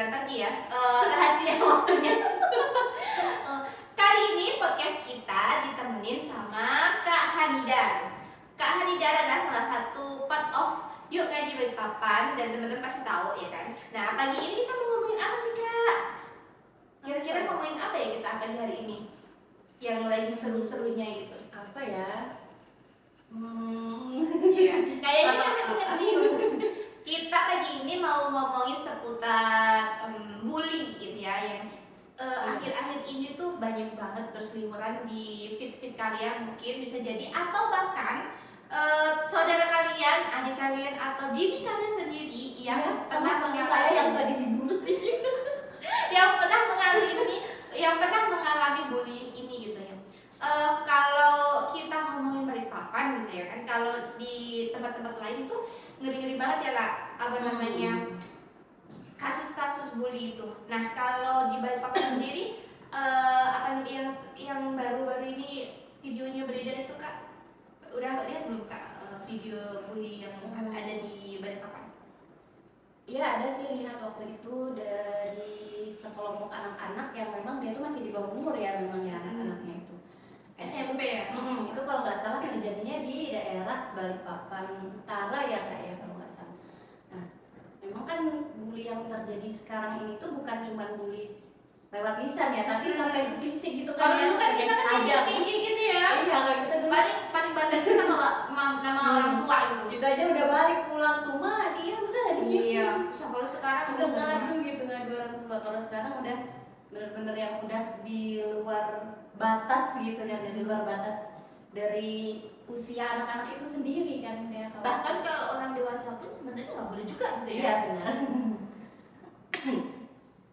bukan pergi ya, rahasia waktunya. Kali ini podcast kita ditemenin sama Kak Hanidar. Kak Hanidar adalah salah satu part of Yuk Ngaji Balikpapan, dan teman-teman pasti tahu ya kan. Nah, pagi ini kita mau ngomongin apa sih Kak? Kira-kira ngomongin apa ya kita pagi hari ini? Yang lagi seru-serunya gitu. Apa ya? Iya. Kayaknya kita ingat bingung. Kita pagi ini mau ngomongin seputar bully gitu ya, yang akhir-akhir ini tuh banyak banget berseliweran di feed kalian, mungkin bisa jadi, atau bahkan saudara kalian, adik kalian, atau diri kalian sendiri yang pernah mengalami saya yang tadi dibully. yang pernah mengalami bullying ini gitu ya. Kalau kita ngomongin Balikpapan gitu ya kan, kalau di tempat-tempat lain tuh ngeri-ngeri banget ya Kak, apa namanya, kasus-kasus bully itu. Nah, kalau di Balikpapan sendiri, apa yang baru-baru ini videonya beredar itu Kak, udah lihat belum Kak, video bully yang ada di Balikpapan? Iya, ada sih, lihat waktu itu dari sekelompok anak-anak yang memang dia tuh masih di bawah umur ya, memang ya anak-anaknya itu. SMP ya? Itu kalau nggak salah terjadinya di daerah Balikpapan Utara ya Kak ya, kalau nggak salah. Nah, memang kan bully yang terjadi sekarang ini tuh bukan cuma bully lewat lisan ya, tapi sampai fisik gitu kan. Kalau dulu kan kita kan aja tinggi gitu ya. Iya, kalau kita dulu paling banget itu nama orang tua gitu. Kita aja udah balik pulang tuh, mah diam. Iya. So, kalau sekarang udah ngadu gitu, ngadu orang tua. Kalau sekarang udah bener-bener yang udah di luar batas gitu kan, di luar batas dari usia anak-anak itu sendiri kan ya. Bahkan kalau orang dewasa pun sebenarnya nggak boleh juga gitu ya. Iya, benar.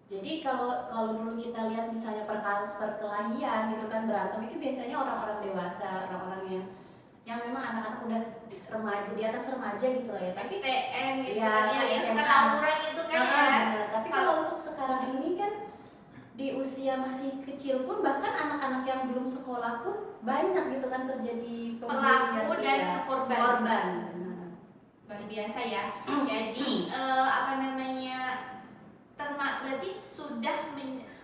Jadi kalau dulu kita lihat misalnya perkelahian gitu kan, berantem itu biasanya orang-orang dewasa, orang-orang yang memang anak-anak udah remaja, di atas remaja gitu lah ya. Tapi STM gitu ya, kan ya, yang suka tawuran itu kan ya. Benar. Tapi kalau untuk sekarang ini kan di usia masih kecil pun, bahkan anak-anak yang belum sekolah pun banyak gitu kan terjadi pelaku dan korban. Luar biasa ya. Jadi apa namanya, berarti sudah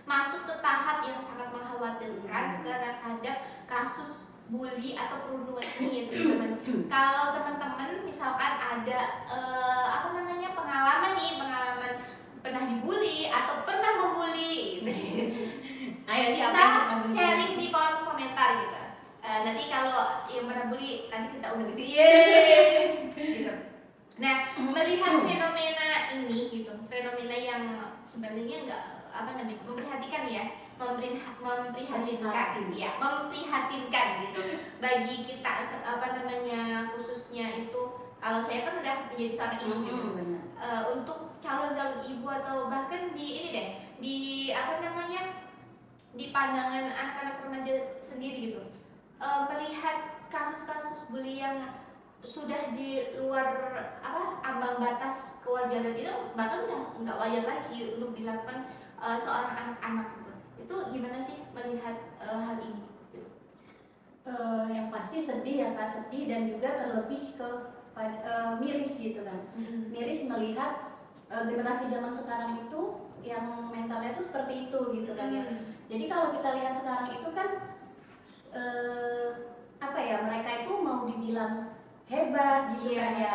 masuk ke tahap yang sangat mengkhawatirkan terhadap kasus bully atau perundungan ini ya teman-teman. Kalau teman-teman misalkan ada apa namanya, pengalaman pernah dibully atau pernah membuli, ayo bisa sharing di kolom komentar gitu. Nanti kalau yang pernah bully nanti kita undang di sini. Gitu. Nah, melihat fenomena ini gitu, fenomena yang sebenarnya nggak apa namanya, memprihatinkan ya, memprihatinkan gitu bagi kita, apa namanya, khususnya itu kalau saya kan udah menjadi seorang ibu gitu. Untuk calon ibu atau bahkan di ini deh, di apa namanya, di pandangan anak-anak remaja sendiri gitu, melihat kasus-kasus bully yang sudah di luar apa, ambang batas kewajaran itu, bahkan udah nggak wajar lagi untuk dilakukan seorang anak-anak gitu. Itu gimana sih melihat hal ini gitu? Yang pasti sedih ya Kak, sedih dan juga terlebih ke miris gitu kan. Miris melihat generasi zaman sekarang itu yang mentalnya tuh seperti itu gitu kan ya. Jadi kalau kita lihat sekarang itu kan apa ya, mereka itu mau dibilang hebat gitu kan ya.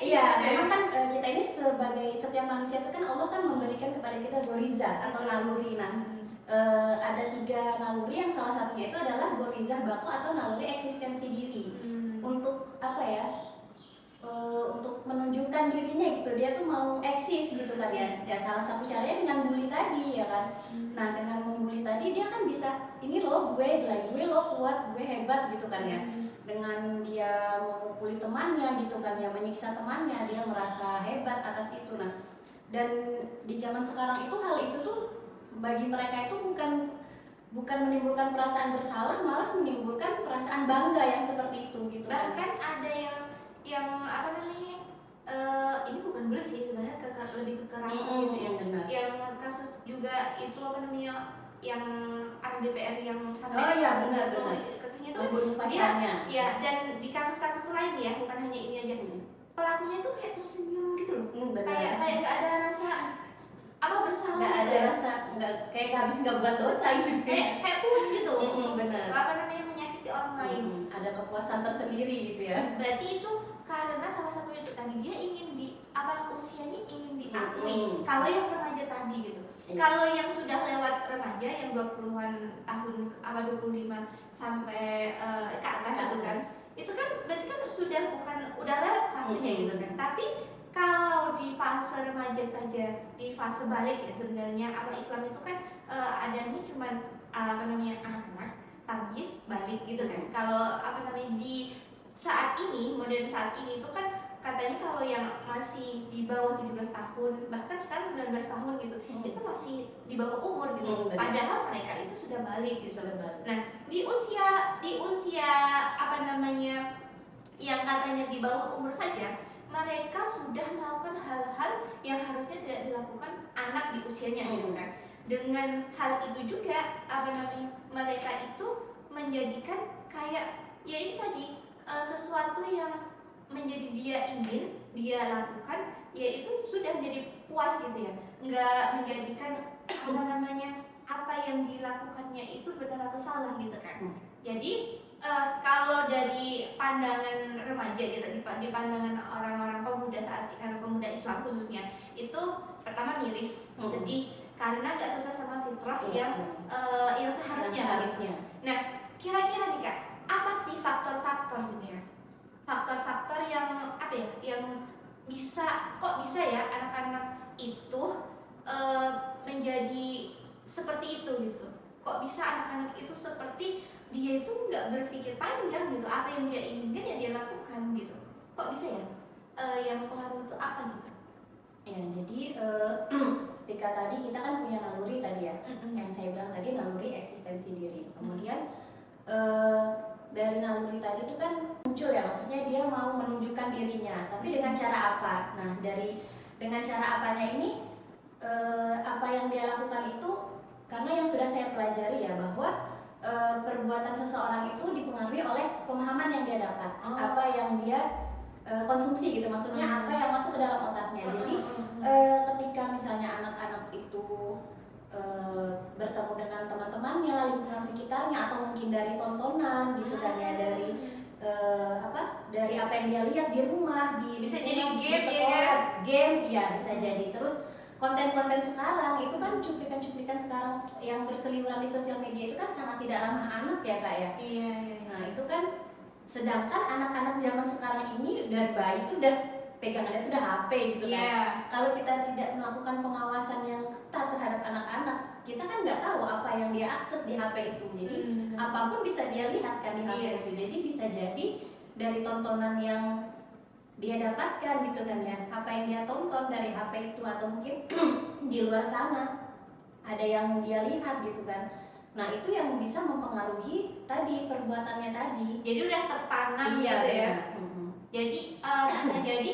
Iya, memang kan kita ini sebagai setiap manusia itu kan Allah kan memberikan kepada kita goriza atau naluri. Nah, ada 3 naluri yang salah satunya itu adalah gorizah bako atau naluri eksistensi diri. Untuk apa ya? Untuk menunjukkan dirinya gitu, dia tuh mau eksis gitu kan ya. Ya salah satu caranya dengan bully tadi ya kan. Nah, dengan membuli tadi dia kan bisa, ini loh gue lo kuat, gue hebat gitu kan ya. Dengan dia memukuli temannya gitu kan ya, menyiksa temannya, dia merasa hebat atas itu. Nah, dan di zaman sekarang itu hal itu tuh bagi mereka itu bukan menimbulkan perasaan bersalah, malah menimbulkan perasaan bangga yang seperti itu gitu. Bahkan ada yang apa namanya, ini bukan bully sih sebenarnya, lebih kekerasan gitu ya. Yang kasus juga itu apa namanya, yang anak DPR yang sampai benar katanya tuh pacarnya. Ya, dan di kasus-kasus lain ya, bukan hanya ini aja, pelakunya tuh kayak tersenyum gitu loh, kayak nggak ada rasa apa aja rasa kayak habis nggak buat dosa gitu. Kayak puas gitu. Benar. Apa namanya, menyakiti orang lain. Ada kepuasan tersendiri gitu ya. Berarti itu karena salah satunya itu tadi dia ingin usianya ingin diakui. Kalau yang remaja tadi gitu. Kalau yang sudah lewat remaja yang 20-an tahun 25 sampai ke atas itu kan, itu kan berarti kan udah lewat fasenya gitu kan. Tapi kalau di fase remaja saja, di fase balik ya sebenarnya apa Islam itu kan adanya cuman anak-anak tamyiz balik gitu kan. Kalau di saat ini, modern saat ini itu kan katanya kalau yang masih di bawah 17 tahun, bahkan sekarang 19 tahun gitu, itu masih di bawah umur gitu. Padahal mereka itu sudah balik gitu. Nah, di usia yang katanya di bawah umur saja, mereka sudah melakukan hal-hal yang harusnya tidak dilakukan anak di usianya gitu kan. Dengan hal itu juga mereka itu menjadikan kayak ya ini tadi sesuatu yang menjadi dia lakukan, yaitu sudah menjadi puas gitu ya, nggak menjadikan apa yang dilakukannya itu benar atau salah gitu kan. Jadi kalau dari pandangan remaja gitu, di pandangan orang-orang pemuda saat pemuda Islam khususnya, itu pertama miris, sedih karena nggak sesuai sama fitrah yang seharusnya. Nah, kira-kira nih Kak, apa sih faktor-faktor gitu ya? Faktor-faktor yang yang bisa ya anak-anak itu menjadi seperti itu gitu. Kok bisa anak-anak itu seperti dia itu nggak berpikir panjang gitu, apa yang dia inginkan ya dia lakukan gitu. Kok bisa ya? Yang pengaruh itu apa gitu? Ya, jadi ketika tadi kita kan punya naluri tadi ya, yang saya bilang tadi naluri eksistensi diri. Kemudian dari naluri tadi itu kan muncul ya, maksudnya dia mau menunjukkan dirinya, tapi dengan cara apa? Nah, dengan cara apanya ini, apa yang dia lakukan itu, karena yang sudah saya pelajari ya bahwa perbuatan seseorang itu dipengaruhi oleh pemahaman yang dia dapat, apa yang dia konsumsi gitu, maksudnya apa yang masuk ke dalam otaknya. Jadi ketika misalnya anak-anak itu bertemu dengan teman-temannya, lingkungan sekitarnya, atau mungkin dari tontonan gitu kan ya, dari apa yang dia lihat di rumah, bisa jadi game sekolah, game ya bisa jadi. Terus konten-konten sekarang itu kan cuplikan-cuplikan sekarang yang berseliweran di sosial media itu kan sangat tidak ramah anak ya Kak ya. Iya. Nah itu kan, sedangkan anak-anak zaman sekarang ini dari bayi itu udah pegangannya itu udah HP gitu kan. Kalau kita tidak melakukan pengawasan yang ketat terhadap anak-anak, kita kan nggak tahu apa yang dia akses di HP itu. Jadi apapun bisa dia lihat kan di HP itu. Jadi bisa jadi dari tontonan yang dia dapatkan gitu kan ya, apa yang dia tonton dari HP itu, atau mungkin di luar sana ada yang dia lihat gitu kan. Nah itu yang bisa mempengaruhi tadi perbuatannya tadi. Jadi udah tertanam gitu ya. Jadi bisa jadi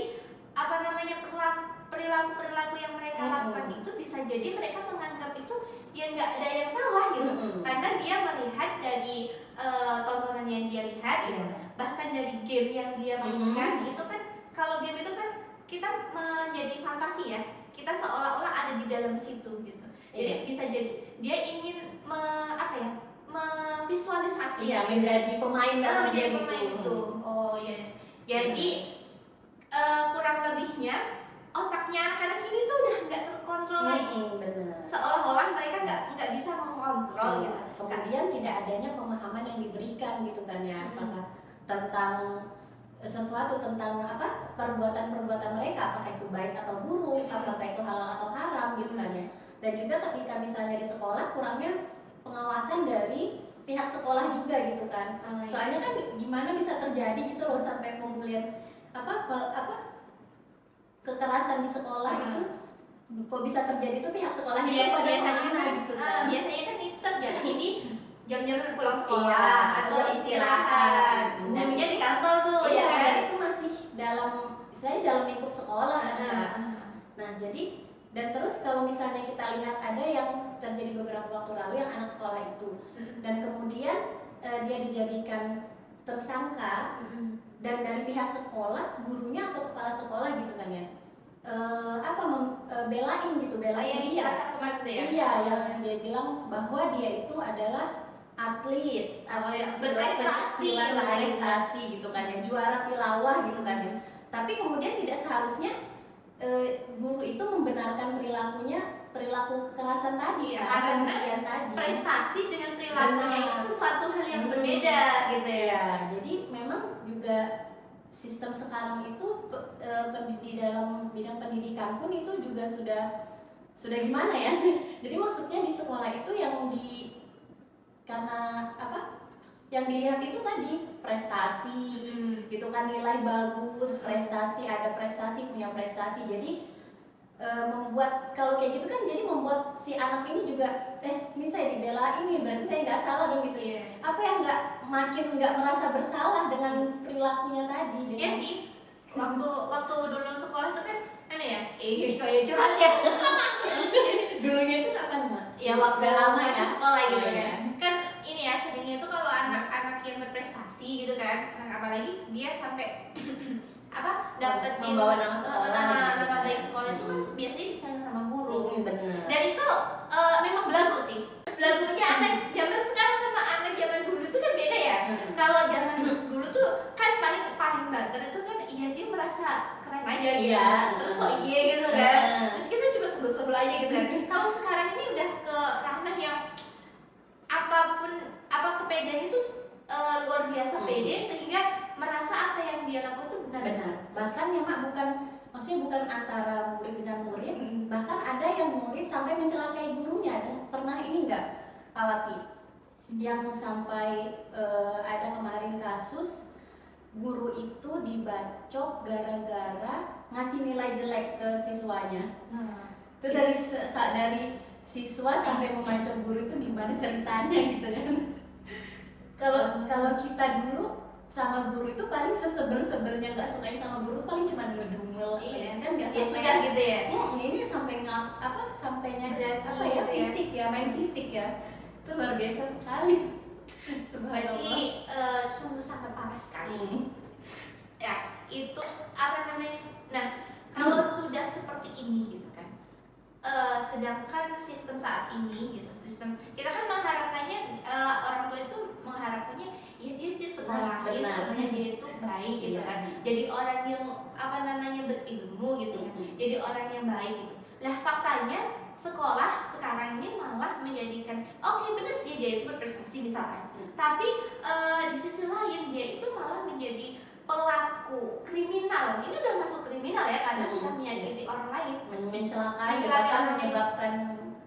perilaku yang mereka lakukan itu bisa jadi mereka menganggap itu ya nggak ada yang salah gitu. Karena dia melihat dari tontonan yang dia lihat gitu. Bahkan dari game yang dia mainkan itu kan, kalau game itu kan kita menjadi fantasi ya. Kita seolah-olah ada di dalam situ gitu. Jadi bisa jadi dia ingin memvisualisasi menjadi pemain dalam game itu. Oh ya. Jadi kurang lebihnya otaknya anak-anak ini tuh udah nggak terkontrol lagi. Seolah-olah mereka nggak bisa mengontrol gitu. Kemudian tidak adanya pemahaman yang diberikan gitu kan ya, apakah tentang sesuatu, tentang perbuatan-perbuatan mereka, apakah itu baik atau buruk, apakah itu halal atau haram gitu kan ya. Dan juga ketika misalnya di sekolah kurangnya pengawasan dari pihak sekolah juga gitu kan. Soalnya kan gimana bisa terjadi gitu loh sampai pembulian kekerasan di sekolah itu kok bisa terjadi tuh pihak sekolahnya itu pada kemana gitu kan. Biasanya kan itu terjadi di jam-jam pulang sekolah atau istirahat. Gurunya di kantor tuh ya kan. Itu masih dalam lingkup sekolah kan. Nah jadi, dan terus kalau misalnya kita lihat ada yang terjadi beberapa waktu lalu yang anak sekolah itu, dan kemudian dia dijadikan tersangka, dan dari pihak sekolah, gurunya atau kepala sekolah gitu kan ya, belain gitu, belain yang dia. dicacak kemarin tuh ya? Iya, yang dia bilang bahwa dia itu adalah atlet, berprestasi gitu kan ya, juara tilawah gitu kan ya. Tapi kemudian tidak seharusnya guru itu membenarkan perilaku kekerasan tadi, karena tadi. Prestasi dengan perilakunya itu sesuatu hal yang berbeda gitu ya. Jadi memang juga sistem sekarang itu di dalam bidang pendidikan pun itu juga sudah gimana ya? Jadi maksudnya di sekolah itu karena yang dilihat itu tadi prestasi, gitu kan, nilai bagus, ada prestasi, punya prestasi. Jadi membuat, kalau kayak gitu kan jadi membuat si anak ini juga ini saya dibelain nih, berarti saya nggak salah dong gitu. Apa yang makin nggak merasa bersalah dengan perilakunya tadi. Iya sih, waktu dulu sekolah itu kan kayak curhat ya. Dulunya itu kapan, Mak? Ya waktu lama ya sekolah gitu kan ini ya, seringnya itu kalau anak-anak yang berprestasi gitu kan, apalagi dia sampai dapetin membawa nama sekolah, nama baik sekolah itu kan biasanya disayang sama guru. Bener. Dan itu memang belagu sih. Belagunya anak zaman sekarang sama anak zaman dulu itu kan beda ya. Kalau zaman dulu tuh kan paling banter itu kan dia merasa keren aja gitu. Terus gitu kan. Terus kita cuma sebel-sebel aja gitu kan. Kalau sekarang ini udah ke ranah yang apa kepedean itu luar biasa pede, sehingga merasa apa yang dia lakukan itu benar. Bahkan ya Mak, maksudnya bukan antara murid dengan murid, bahkan ada yang murid sampai mencelakai gurunya. Pernah ini enggak, Pak Lati? Yang sampai ada kemarin kasus guru itu dibacok gara-gara ngasih nilai jelek ke siswanya. Itu dari siswa sampai membacok guru itu gimana ceritanya gitu kan? Kalau kita dulu sama guru itu paling sesebel-sebelnya nggak sukain sama guru paling cuma ngedumel, kan nggak sampai gitu ya. Ini sampai sampainya fisik ya, main fisik ya, itu luar biasa sekali. Berarti sungguh sangat parah sekali. Ya itu Nah kalau sudah seperti ini gitu kan, sedangkan sistem saat ini gitu, kita kan mengharapkannya, orang tua itu mengharapkannya ya dia sekolahin supaya dia itu baik gitu kan, jadi orang yang berilmu gitu kan, jadi orang yang baik gitu. Lah faktanya sekolah sekarang ini malah menjadikan benar sih dia itu berprestasi misalkan, tapi di sisi lain dia itu malah menjadi pelaku kriminal. Ini udah masuk kriminal ya, karena sudah menyakiti orang lain, mencelakai, bahkan menyebabkan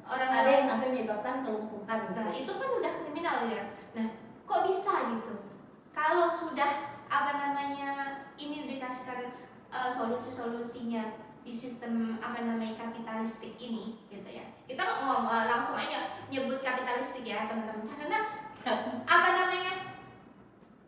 orang ada lain. yang sampai menyebabkan kelumpuhan. Nah itu kan udah kriminal ya. Nah kok bisa gitu? Kalau sudah ini dikasihkan solusi-solusinya di sistem kapitalistik ini gitu ya. Kita langsung aja nyebut kapitalistik ya teman-teman, karena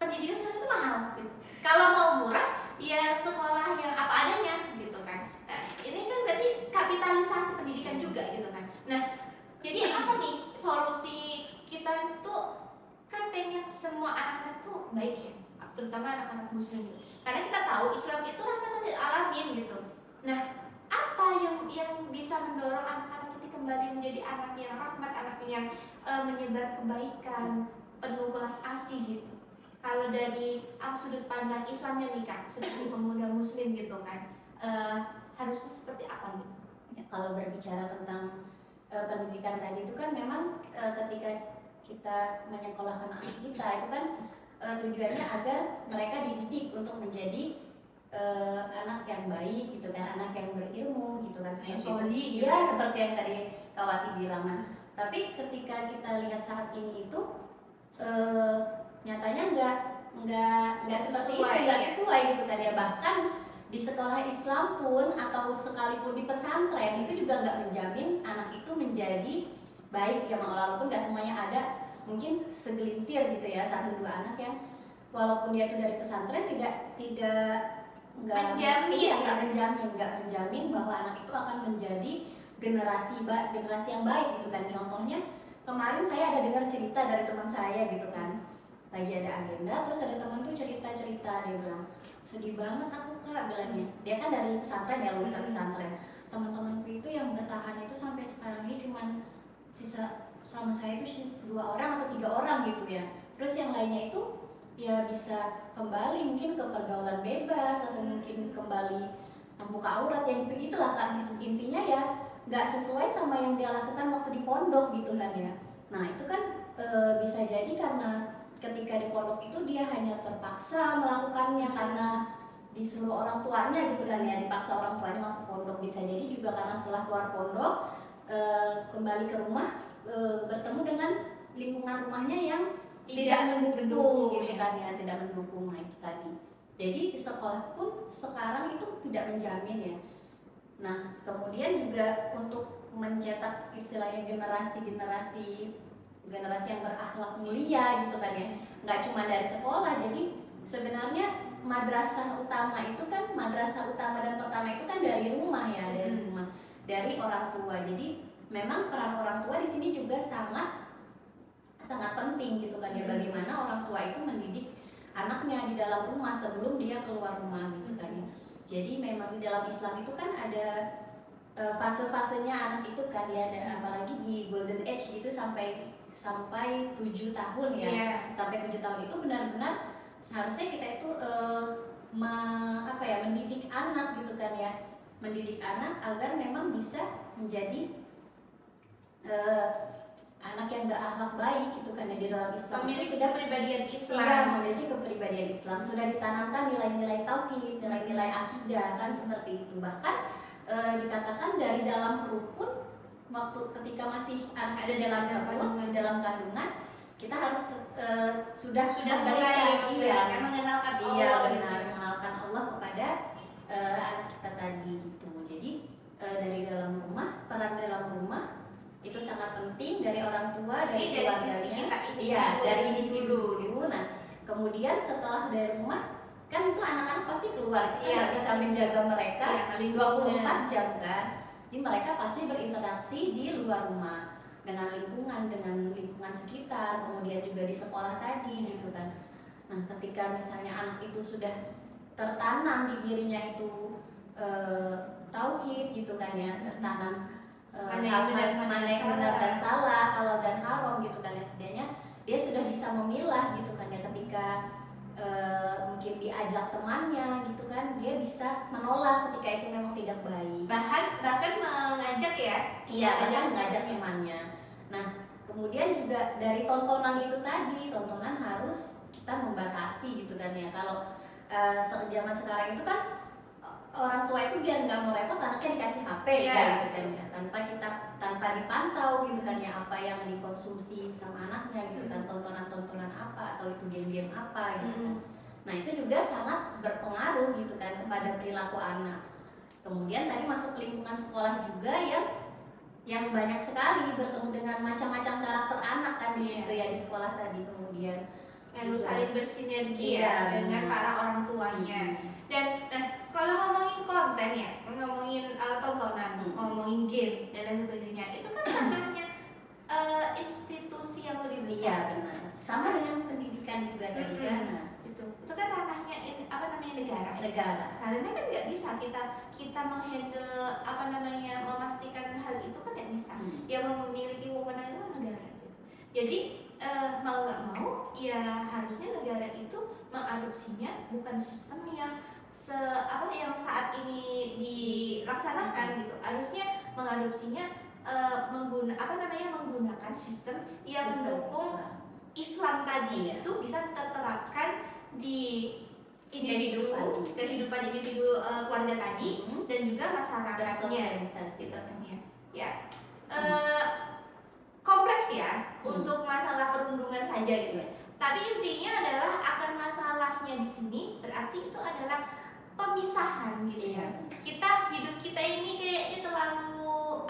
pendidikan sekarang itu mahal gitu. Kalau mau murah ya sekolah yang apa adanya gitu kan. Nah ini kan berarti kapitalisasi pendidikan juga gitu kan. Nah jadi apa nih solusi kita tuh? Kan pengen semua anak-anak tuh baik ya, terutama anak-anak muslim gitu. Karena kita tahu Islam itu rahmatan lil alamin gitu. Nah apa yang bisa mendorong anak-anak ini kembali menjadi anak yang rahmat, anak yang menyebar kebaikan, penuh belas asih gitu? Kalau dari sudut pandang Islamnya nih Kak, sebagai pemuda muslim gitu kan, harusnya seperti apa gitu? Ya, kalau berbicara tentang pendidikan tadi itu kan memang ketika kita menyekolahkan anak kita itu kan tujuannya agar mereka dididik untuk menjadi anak yang baik gitu kan, anak yang berilmu gitu kan, seperti itu. Ya seperti yang tadi Kawati bilang. Nah, tapi ketika kita lihat saat ini itu nyatanya nggak seperti itu, nggak sesuai gitu kan ya. Bahkan di sekolah Islam pun atau sekalipun di pesantren itu juga nggak menjamin anak itu menjadi baik ya, walaupun nggak semuanya ada, mungkin segelintir gitu ya, 1-2 anak yang walaupun dia itu dari pesantren nggak menjamin bahwa anak itu akan menjadi generasi yang baik gitu kan. Contohnya kemarin saya ada dengar cerita dari teman saya gitu kan, lagi ada agenda, terus ada teman tuh cerita, dia bilang sedih banget aku Kak, bilangnya dia kan dari pesantren ya, lulusan pesantren. Teman-temanku itu yang bertahan itu sampai sekarang ini cuman sisa, sama saya itu 2 orang atau 3 orang gitu ya. Terus yang lainnya itu ya bisa kembali mungkin ke pergaulan bebas atau mungkin kembali membuka aurat yang gitu-gitu lah Kak. Intinya ya nggak sesuai sama yang dia lakukan waktu di pondok gitu kan ya. Nah itu kan bisa jadi karena ketika di pondok itu dia hanya terpaksa melakukannya karena disuruh orang tuanya gitu kan ya, dipaksa orang tuanya masuk pondok. Bisa jadi juga karena setelah keluar pondok kembali ke rumah bertemu dengan lingkungan rumahnya yang tidak mendukung gitu kan ya, tidak mendukung. Nah itu tadi. Jadi sekolah pun sekarang itu tidak menjamin ya. Nah kemudian juga untuk mencetak istilahnya generasi yang berakhlak mulia gitu kan ya, nggak cuma dari sekolah. Jadi sebenarnya madrasah utama dan pertama itu kan dari rumah ya, dari orang tua. Jadi memang peran orang tua di sini juga sangat penting gitu kan ya, bagaimana orang tua itu mendidik anaknya di dalam rumah sebelum dia keluar rumah gitu kan ya. Jadi memang di dalam Islam itu kan ada fase-fasenya anak itu kan ya, ada apalagi di golden age gitu sampai 7 tahun ya. Yeah. Sampai 7 tahun itu benar-benar seharusnya kita itu mendidik anak gitu kan ya, mendidik anak agar memang bisa menjadi anak yang berakhlak baik gitu kan ya. Di dalam Islam memiliki sudah kepribadian Islam. Iya, memiliki kepribadian Islam, sudah ditanamkan nilai-nilai tauhid, nilai-nilai akidah kan seperti itu. Bahkan dikatakan dari dalam perut pun, waktu ketika masih anak ada dalam perut, di dalam kandungan, kita harus sudah mulai mengenalkan Allah. Iya benar, mengenalkan Allah kepada anak kita tadi gitu. Jadi dari dalam rumah, peran dalam rumah itu sangat penting, dari orang tua, dari keluarganya, iya dari individu gitu. Nah kemudian setelah dari rumah kan itu anak-anak pasti keluar, kita nggak bisa menjaga mereka 24 jam kan. Jadi mereka pasti berinteraksi di luar rumah dengan lingkungan sekitar, kemudian juga di sekolah tadi gitu kan. Nah ketika misalnya anak itu sudah tertanam di dirinya itu tauhid gitu kan ya, tertanam mana yang benar dan salah, halal dan haram gitu kan ya, setidaknya dia sudah bisa memilah gitu kan ya. Ketika mungkin diajak temannya gitu kan, dia bisa menolak ketika itu memang tidak baik, bahkan mengajak ya. Iya, bahkan mengajak temannya. Nah kemudian juga dari tontonan itu tadi, tontonan harus kita membatasi gitu kan ya. Kalau zaman sekarang itu kan orang tua itu biar nggak mau repot anaknya dikasih HP gitu kan ya, tanpa dipantau gitu kan ya, apa yang dikonsumsi sama anaknya gitu kan, tontonan apa atau itu game-game apa gitu kan. Nah itu juga sangat berpengaruh gitu kan kepada perilaku anak. Kemudian tadi masuk lingkungan sekolah juga yang banyak sekali bertemu dengan macam-macam karakter anak kan di situ ya, di sekolah tadi. Kemudian harus saling bersinergi dengan para orang tuanya. Dan kalau ngomongin konten ya, ngomongin tontonan, ngomongin game dan lain sebagainya, itu kan ranahnya institusi yang lebih besar. Iya benar. Sama dengan pendidikan juga tadi kan. Itu kan ranahnya negara. Karena kan nggak bisa kita menghandle memastikan hal itu kan nggak bisa. Yang memiliki wewenang itu negara. Gitu. Jadi mau nggak mau ya harusnya negara itu mengadopsinya bukan sistem yang yang saat ini dilaksanakan gitu. Harusnya mengadopsinya menggunakan sistem yang mendukung Islam tadi itu bisa terterapkan di kehidupan individu keluarga tadi dan juga masyarakatnya gitu kan ya. Kompleks ya untuk masalah perundungan saja gitu. Tapi intinya adalah akar masalahnya di sini berarti itu adalah pemisahan gitu ya. Hidup kita ini kayaknya terlalu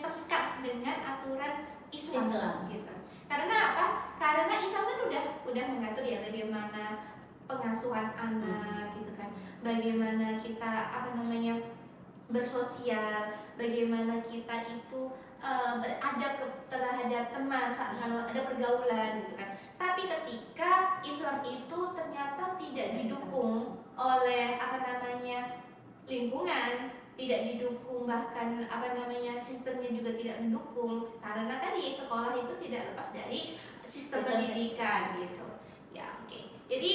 tersekat dengan aturan Islam. Gitu. Karena apa? Karena Islam kan udah mengatur ya bagaimana pengasuhan anak gitu kan. Bagaimana kita bersosial, bagaimana kita itu beradab terhadap teman saat ada pergaulan gitu kan. Tapi ketika Islam itu ternyata tidak didukung oleh lingkungan, tidak didukung, bahkan sistemnya juga tidak mendukung, karena tadi sekolah itu tidak lepas dari sistem pendidikan gitu ya. Oke. Jadi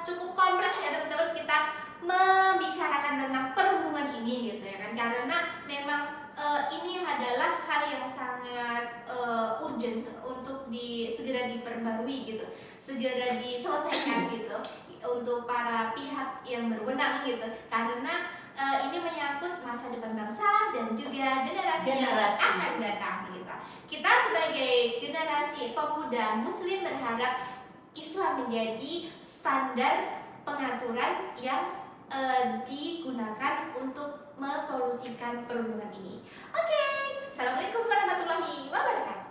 cukup kompleks ya teman-teman kita membicarakan tentang perhubungan ini gitu ya kan, karena memang ini adalah hal yang sangat urgent untuk segera diperbarui gitu, segera diselesaikan gitu untuk para pihak yang berwenang gitu, karena ini menyangkut masa depan bangsa dan juga generasi yang akan datang gitu. Kita sebagai generasi pemuda muslim berharap Islam menjadi standar pengaturan yang digunakan untuk mensolusikan perhubungan ini. Oke, Assalamualaikum warahmatullahi wabarakatuh.